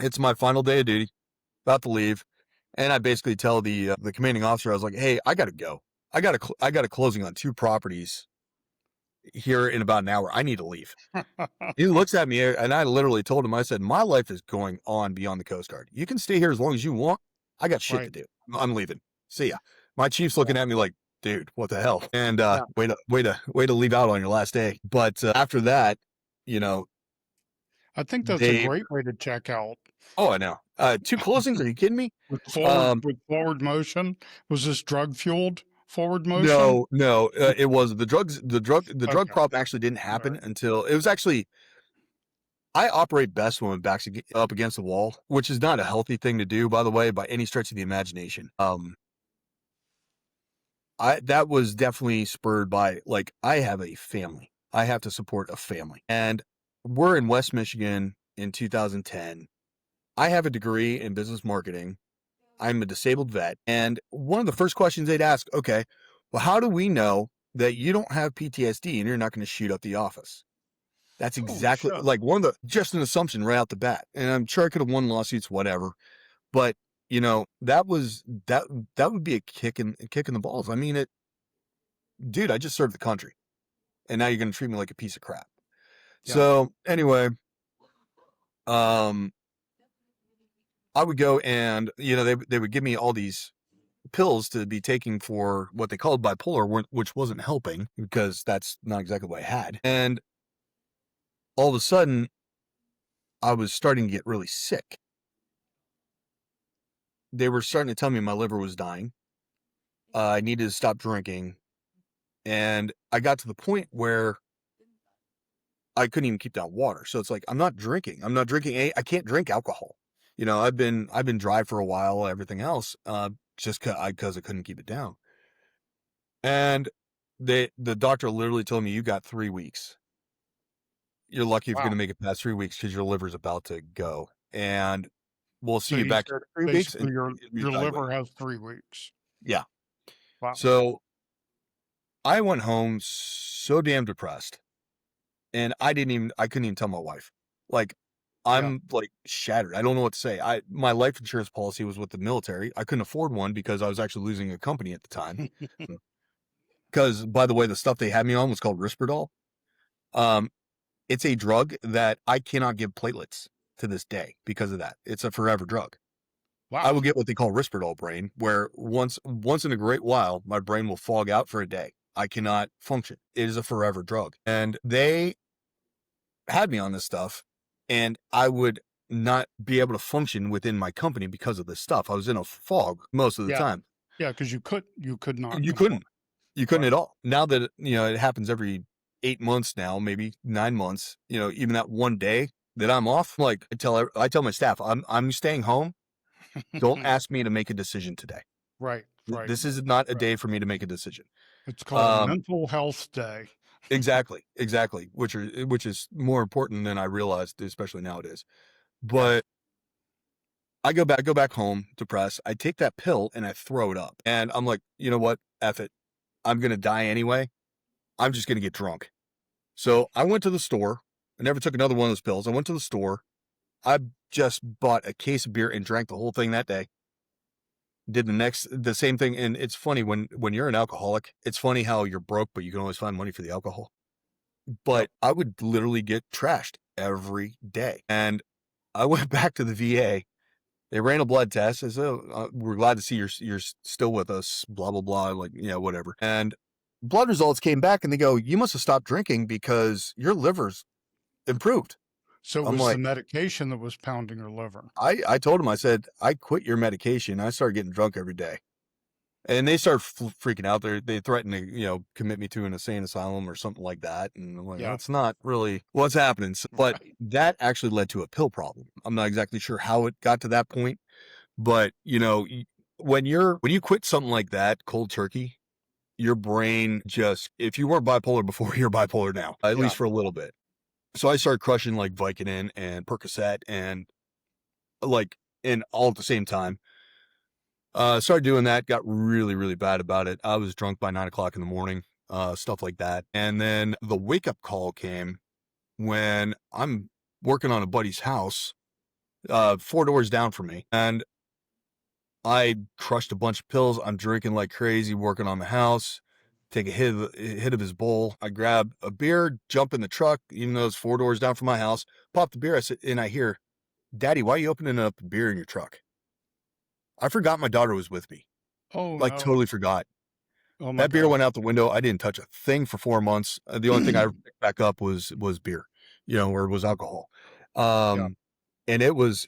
It's my final day of duty, about to leave. And I basically tell the commanding officer, I was like, hey, I got to go. I got a closing on 2 properties here in about an hour. I need to leave. He looks at me, and I literally told him, I said, my life is going on beyond the Coast Guard. You can stay here as long as you want. I got shit to Right. do. I'm leaving. See ya. My chief's looking at me like, dude, what the hell? And Yeah. way to leave out on your last day. But after that, you know, I think that's a they great way to check out. oh, I know. 2 closings? Are you kidding me? With Um, forward motion. Was this drug fueled forward motion? no, it was the drug Okay. prop actually didn't All happen right. until it was actually. I operate best when my back's up against the wall, which is not a healthy thing to do, by the way, by any stretch of the imagination. That was definitely spurred by, like, I have a family. I have to support a family. And we're in West Michigan in 2010. I have a degree in business marketing. I'm a disabled vet. And one of the first questions they'd ask, okay, well, how do we know that you don't have PTSD and you're not going to shoot up the office? That's Holy exactly shit. like just an assumption right out the bat. And I'm sure I could have won lawsuits, whatever. But that would be a kick in the balls. I mean, dude, I just served the country, and now you're going to treat me like a piece of crap. Yeah. So anyway, um, I would go and they would give me all these pills to be taking for what they called bipolar, which wasn't helping because that's not exactly what I had. And all of a sudden, I was starting to get really sick. They were starting to tell me my liver was dying. I needed to stop drinking. And I got to the point where I couldn't even keep down water. So it's like, I'm not drinking. I can't drink alcohol. I've been dry for a while, everything else, just because I couldn't keep it down. And the doctor literally told me, you got 3 weeks. You're lucky if you're Wow. going to make it past 3 weeks because your liver's about to go. And we'll see So you he back said in 3 weeks and basically your reevaluate. liver has 3 weeks. Yeah. Wow. So I went home so damn depressed, and I couldn't even tell my wife. Like, Yeah. I'm like shattered. I don't know what to say. My life insurance policy was with the military. I couldn't afford one because I was actually losing a company at the time. Because, by the way, the stuff they had me on was called Risperdal. Um, it's a drug that I cannot give platelets to this day because of that. It's a forever drug. I Wow. will get what they call Risperdal brain, where once in a great while, my brain will fog out for a day. I cannot function. It is a forever drug. And they had me on this stuff, and I would not be able to function within my company because of this stuff. I was in a fog most of the Yeah. time. Yeah, because you could not You comply. couldn't Right. at all. Now that, it happens every 8 months now, maybe 9 months, even that one day that I'm off, like I tell my staff, I'm staying home. Don't ask me to make a decision today. Right. Right. This is not a Right. day for me to make a decision. It's called Um, Mental Health Day. exactly, which is more important than I realized, especially nowadays. Yeah. But I go back home depressed. I take that pill and I throw it up. And I'm like, you know what? F it. I'm going to die anyway. I'm just going to get drunk. So I went to the store. I never took another one of those pills. I went to the store. I just bought a case of beer and drank the whole thing that day. Did the same thing. And it's funny when you're an alcoholic, it's funny how you're broke, but you can always find money for the alcohol. Yep. But I would literally get trashed every day. And I went back to the VA. They ran a blood test. I said, oh, we're glad to see you're still with us, blah, blah, blah. Like, whatever. And blood results came back and they go, you must have stopped drinking because your liver's improved. So it I'm was the like, medication that was pounding your liver. I told him, I said, I quit your medication. I started getting drunk every day. And they started freaking out. They threatened to, commit me to an insane asylum or something like that. And I'm like, Yeah. that's not really what's happening. But Right. that actually led to a pill problem. I'm not exactly sure how it got to that point. But, when you quit something like that, cold turkey, your brain just, if you weren't bipolar before, you're bipolar now, at Yeah. least for a little bit. So I started crushing like Vicodin and Percocet and all at the same time. Started doing that, got really, really bad about it. I was drunk by 9 o'clock in the morning, stuff like that. And then the wake up call came when I'm working on a buddy's house 4 doors down from me. And I crushed a bunch of pills. I'm drinking like crazy, working on the house. Take a hit of his bowl. I grab a beer, jump in the truck, even though it's 4 doors down from my house. Pop the beer. I sit, and I hear, "Daddy, why are you opening up a beer in your truck?" I forgot my daughter was with me. Oh Like no. totally forgot. Oh my That beer gosh. went out the window. I didn't touch a thing for 4 months. The only thing I picked back up was beer, or it was alcohol. Yeah. Um, and it was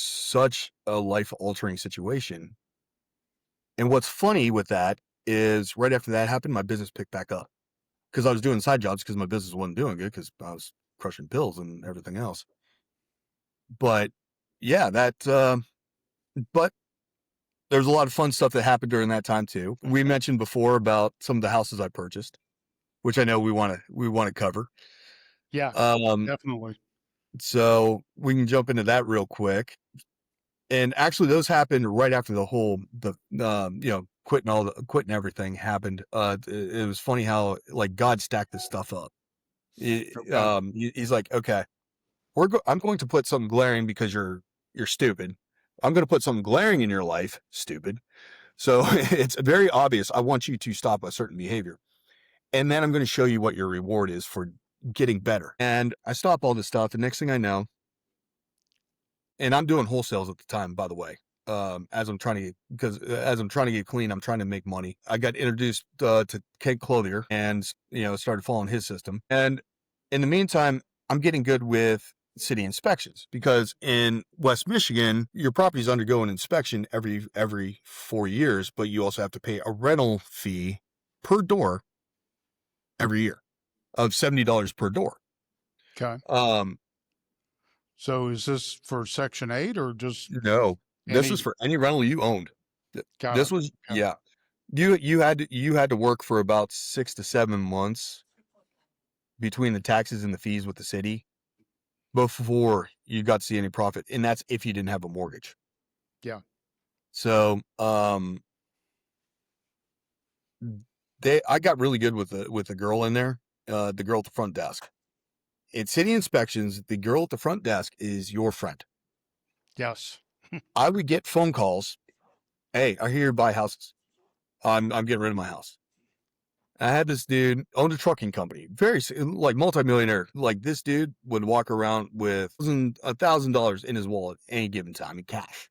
such a life altering situation. And what's funny with that is right after that happened, my business picked back up because I was doing side jobs because my business wasn't doing good because I was crushing pills and everything else. But yeah, but there's a lot of fun stuff that happened during that time too. We mentioned before about some of the houses I purchased, which I know we want to cover. Yeah, Um, definitely. so we can jump into that real quick. And actually, those happened right after the quitting everything happened. It was funny how like God stacked this stuff up. Okay. He's like, okay, I'm going to put something glaring because you're stupid. I'm going to put something glaring in your life, stupid. So it's very obvious. I want you to stop a certain behavior. And then I'm going to show you what your reward is for getting better. And I stop all this stuff. The next thing I know, and I'm doing wholesales at the time, by the way. As I'm trying to as I'm trying to get clean, I'm trying to make money. I got introduced to Kate Clothier and, started following his system. And in the meantime, I'm getting good with city inspections because in West Michigan, your properties undergo an inspection every 4 years, but you also have to pay a rental fee per door every year of $70 per door. Okay. Um, So is this for Section 8 or just no, this was any? for any rental you owned. Got This it. was, Okay. yeah. You had to work for about 6 to 7 months between the taxes and the fees with the city before you got to see any profit, and that's if you didn't have a mortgage. Yeah. So, I got really good with the girl in there, the girl at the front desk. In city inspections, the girl at the front desk is your friend. Yes. I would get phone calls. Hey, I hear you buy houses. I'm getting rid of my house. I had this dude owned a trucking company, very like multimillionaire. Like this dude would walk around with $1,000 in his wallet any given time in cash.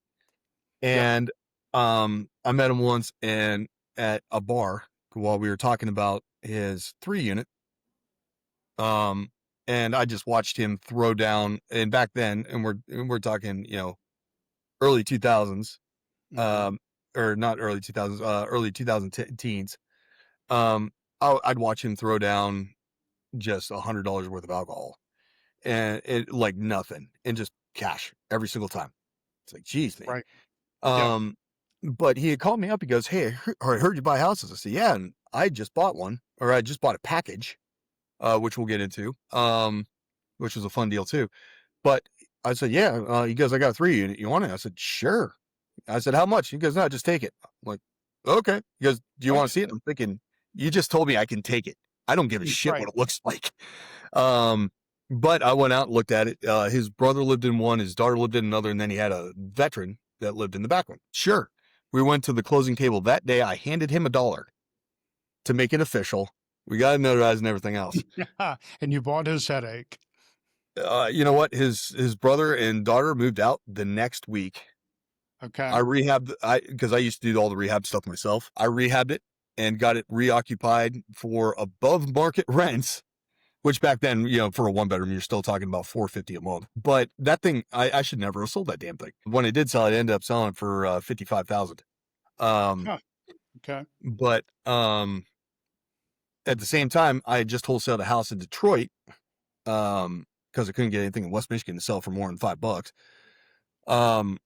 Yeah. And I met him once and at a bar while we were talking about his 3 unit. Um, and I just watched him throw down. And back then, and we're talking, early 2000s, Hmm. um, or not early 2000s, early 2000 teens. Um, I'd watch him throw down just $100 worth of alcohol and it like nothing and just cash every single time. It's like, geez, man. Right. Yeah. Um, but he had called me up. He goes, "Hey, I heard you buy houses." I said, "Yeah, and I just bought one, or I just bought a package, which we'll get into, which was a fun deal too." But I said, "Yeah." He goes, "I got a 3 unit. You want it?" I said, "Sure." I said, "How much?" He goes, "No, just take it." I'm like, "Okay." He goes, "Do you want to see it?" I'm thinking, "You just told me I can take it. I don't give a shit Right. what it looks like." Um, but I went out and looked at it. His brother lived in one, his daughter lived in another, and then he had a veteran that lived in the back one. Sure. We went to the closing table that day. I handed him $1 to make it official. We got it notarized and everything else. And you bought his headache. You know what? His brother and daughter moved out the next week. Okay. I rehabbed because I used to do all the rehab stuff myself. I rehabbed it and got it reoccupied for above market rents, which back then, for a 1 bedroom, you're still talking about $450 a month. But that thing, I should never have sold that damn thing. When I did sell it, I ended up selling it for 55,000. Um, Huh. Okay. but at the same time, I had just wholesaled a house in Detroit because I couldn't get anything in West Michigan to sell for more than $5. Um,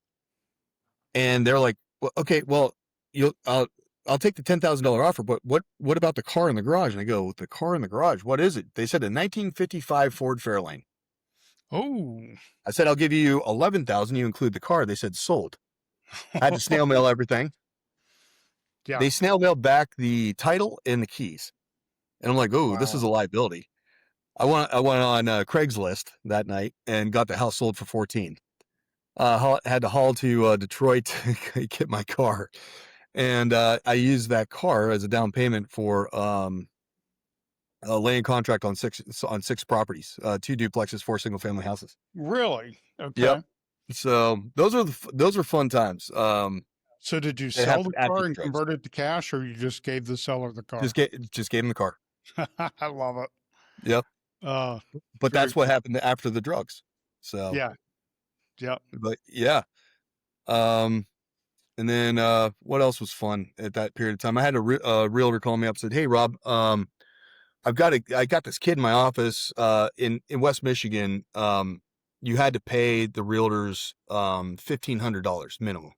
and they're like, well, okay, well, you'll I'll take the $10,000 offer, but what about the car in the garage? And I go, the car in the garage, what is it? They said a 1955 Ford Fairlane. Oh. I said, I'll give you 11,000. You include the car. They said sold. I had to snail mail everything. Yeah. They snail mailed back the title and the keys. And I'm like, oh, this is Wow. a liability. I went on Craigslist that night and got the house sold for 14. Had to haul to Detroit to get my car, and I used that car as a down payment for a land contract on six properties, 2 duplexes, 4 single-family houses. Really? Yep. Okay. So those were fun times. So did you It sell happened the after car the and drugs. convert it to cash, or you just gave the seller the car? Just gave him the car. I love it. Yep. Uh, But very that's what cool. happened after the drugs. So, Yeah. Yeah. but yeah. Um, and then what else was fun at that period of time? I had a realtor call me up and said, "Hey, Rob, I got this kid in my office in West Michigan. You had to pay the realtors $1,500 minimum.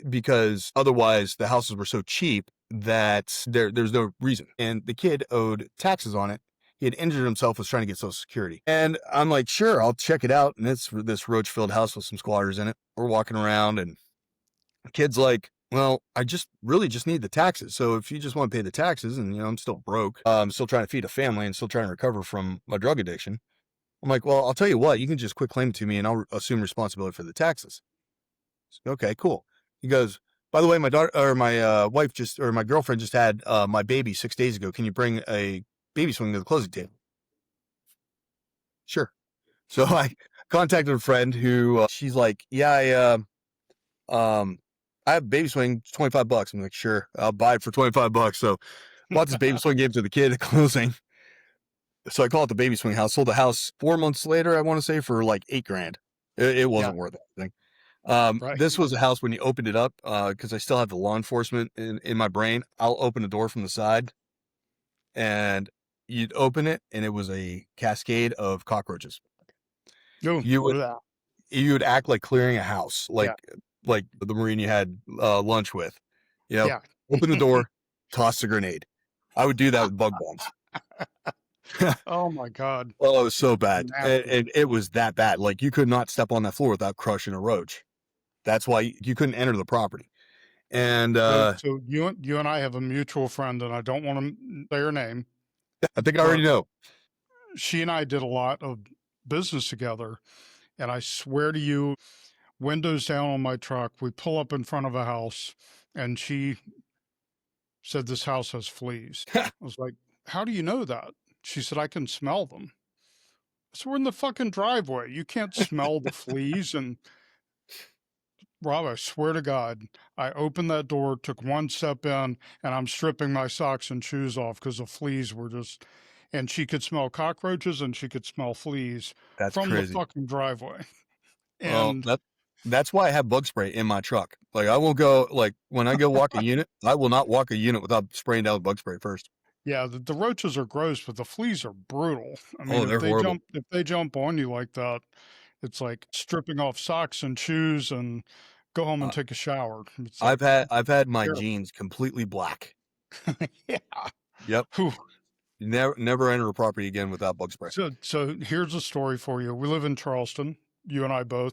Because otherwise the houses were so cheap that there's no reason. And the kid owed taxes on it. He had injured himself, was trying to get Social Security. And I'm like, sure, I'll check it out. And it's this roach-filled house with some squatters in it. We're walking around, and the kid's like, well, I just really just need the taxes. So if you just want to pay the taxes, and I'm still broke, I'm still trying to feed a family and still trying to recover from my drug addiction. I'm like, well, I'll tell you what, you can just quit claim it to me and I'll assume responsibility for the taxes. Okay, cool. He goes, by the way, my daughter or my wife or my girlfriend just had my baby 6 days ago. Can you bring a baby swing to the closing table? Sure. So I contacted a friend who she's like, yeah, I have a baby swing, $25. I'm like, sure, I'll buy it for $25. So bought this baby swing, gave it to the kid at closing. So I call it the baby swing house. Sold the house 4 months later, I want to say, for like $8,000. It Yeah. wasn't worth anything. Right. This was a house when you opened it up, because I still have the law enforcement in my brain. I'll open the door from the side, and you'd open it, and it was a cascade of cockroaches. Oh, You would yeah. you would act like clearing a house, Yeah. like the Marine you had lunch with. Yeah. Open the door, toss a grenade. I would do that with bug bombs. Oh my God. Oh, it was so bad, Nasty. and it was that bad. Like you could not step on that floor without crushing a roach. That's why you couldn't enter the property. And So you and I have a mutual friend, and I don't want to say her name, I think I but already know. she and I did a lot of business together. And I swear to you, windows down on my truck, we pull up in front of a house, and she said, "This house has fleas." I was like, "How do you know that?" She said, "I can smell them." So we're in the fucking driveway. You can't smell the fleas. And Rob, I swear to God, I opened that door, took one step in, and I'm stripping my socks and shoes off because the fleas were just, and she could smell cockroaches and she could smell fleas That's from the crazy. fucking driveway. Well, And that's why I have bug spray in my truck. Like I will go like when I go walk a unit, I will not walk a unit without spraying down with bug spray first. yeah, the roaches are gross, but the fleas are brutal. I mean, Oh, they're horrible. if they jump on you like that, it's like stripping off socks and shoes and go home and Uh, take a shower. It's like I've had my terrible. jeans completely black. Yeah. Yep. Whew. Never enter a property again without bug spray. So here's a story for you. We live in Charleston, you and I both,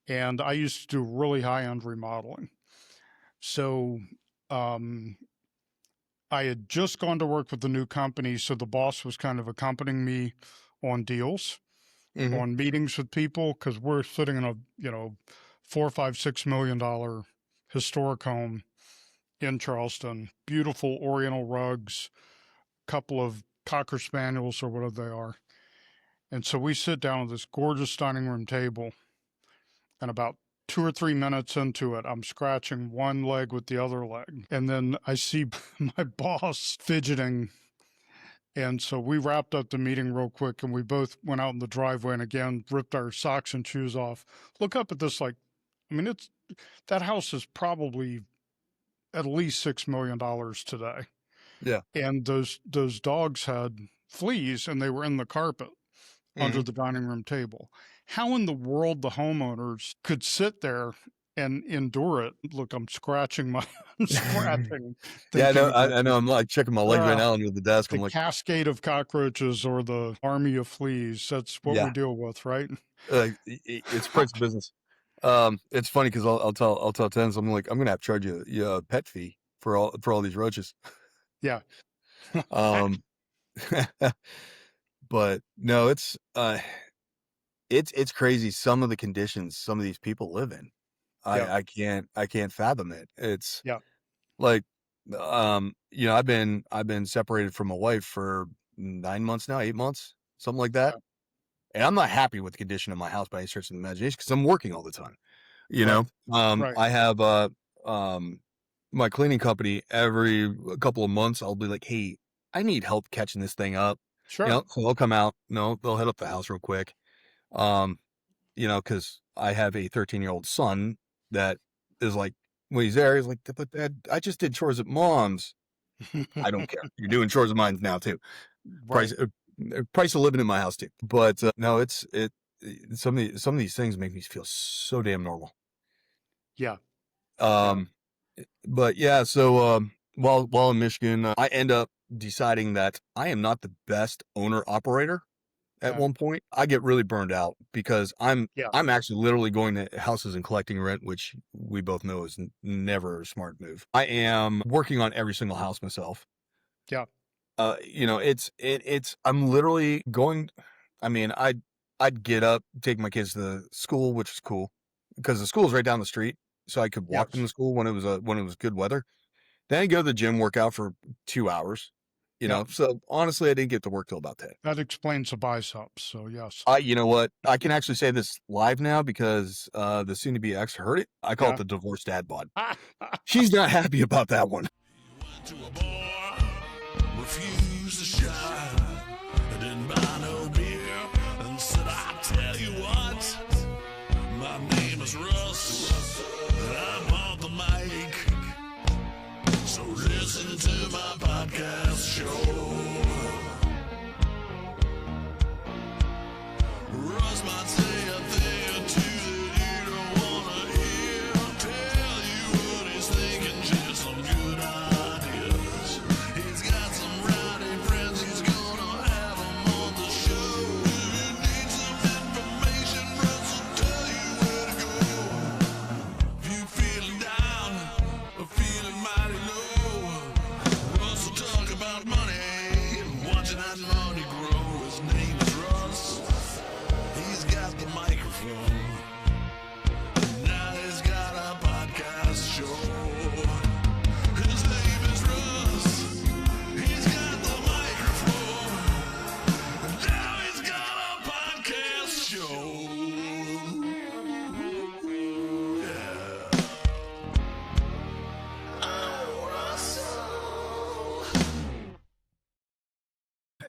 and I used to do really high end remodeling. So um, I had just gone to work with the new company, so the boss was kind of accompanying me on deals, Hmm. on meetings with people, because we're sitting in a $4, $5, $6 million historic home in Charleston, beautiful Oriental rugs, couple of Cocker Spaniels or whatever they are. And so we sit down at this gorgeous dining room table, and about 2 or 3 minutes into it, I'm scratching one leg with the other leg. And then I see my boss fidgeting. And so we wrapped up the meeting real quick, and we both went out in the driveway and again ripped our socks and shoes off. Look up at this, like, I mean, that house is probably at least $6 million today. Yeah. And those dogs had fleas, and they were in the carpet Hmm. under the dining room table. How in the world the homeowners could sit there and endure it? Look, I'm scratching my, I'm scratching, Yeah, I thinking know. about I know. I'm like checking my legs right uh, now under the desk. I'm the like, cascade of cockroaches or the army of fleas. That's what we yeah, deal with, right? it's Prince business. It's funny because I'll tell tenants, I'm like, I'm gonna have to charge you a pet fee for all these roaches. Yeah. Um, but no, it's crazy some of the conditions some of these people live in. Yeah. I can't fathom it. It's Yeah. like, I've been separated from my wife for 9 months now, 8 months, something like that. Yeah. And I'm not happy with the condition of my house by any stretch of the imagination because I'm working all the time. You Right. know, Right. I have um, my cleaning company every couple of months. I'll be like, hey, I need help catching this thing up. Sure. So they'll come out. No, they'll head up the house real quick. Um, because I have a 13-year-old son that is like, when he's there, he's like, but Dad, I just did chores at mom's. I don't care. You're doing chores at mine now too. Right. Price price of living in my house too. But no, some of these things make me feel so damn normal. Yeah. Yeah. Um, but yeah, so while in Michigan, I end up deciding that I am not the best owner operator. At Yeah. one point, I get really burned out because Yeah. I'm actually literally going to houses and collecting rent, which we both know is never a smart move. I am working on every single house myself. Yeah. It's I'm literally going. I mean, I'd get up, take my kids to school, which is cool because the school's right down the street, so I could walk them Yes. to school when it was good weather. Then I go to the gym, work out for 2 hours. Yeah. So honestly, I didn't get to work till about 10. That explains the biceps. So yes. You know what? I can actually say this live now because the soon-to-be ex heard it. I call it Yeah. the divorced dad bod. She's not happy about that one. Went to a bar, refused to shine. I didn't buy no beer and said, I tell you what, my name is Russ, and I'm on the mic. So listen to my podcast show. Russ might say a thing or two that you don't want to hear. Tell you what he's thinking, just